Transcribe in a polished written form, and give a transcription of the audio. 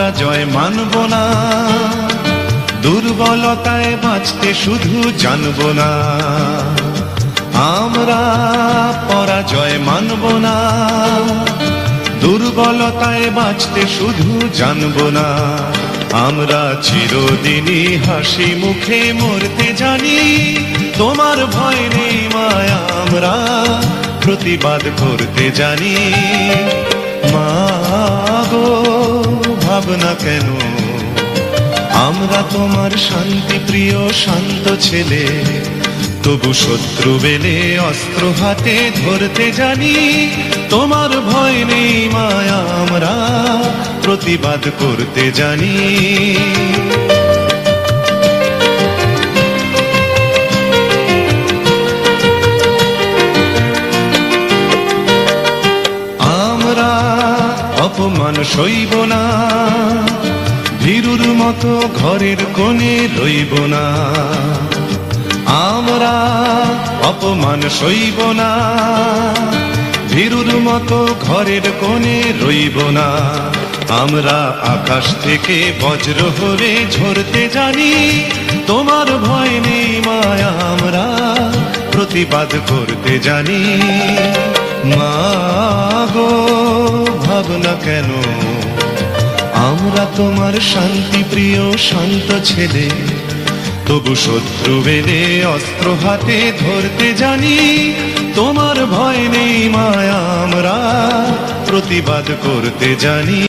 পরাজয় মানব না, দুর্বলতায় বাঁচতে শুধু জানব না। আমরা পরাজয় মানব না, দুর্বলতায় বাঁচতে শুধু জানব না। আমরা চিরদিনই হাসি মুখে মরতে জানি, তোমার ভয় নেই মায়া আমরা প্রতিবাদ করতে জানি। মা গো ভাবনা কেন, আমরা তোমার শান্তি প্রিয় শান্ত ছেলে, তবু শত্রু বেলে অস্ত্র হাতে ধরতে জানি। তোমার ভয় নেই মায়া আমরা প্রতিবাদ করতে জানি। আমরা অপমান সইব না, ভীরুর মতো ঘরের কোণে রইব না। আমরা অপমান সইব না, ভীরুর মতো ঘরের কোণে রইব না। আমরা আকাশ থেকে বজ্র হয়ে ঝরতে জানি, তোমার ভয় নেই মায়া আমরা প্রতিবাদ করতে জানি। মা গো ভাবনা কেন, আমরা তোমার শান্তি প্রিয় শান্ত ছেলে, তবু শত্রু বেলে অস্ত্র হাতে ধরতে জানি। তোমার ভয় নেই মায়া আমরা প্রতিবাদ করতে জানি।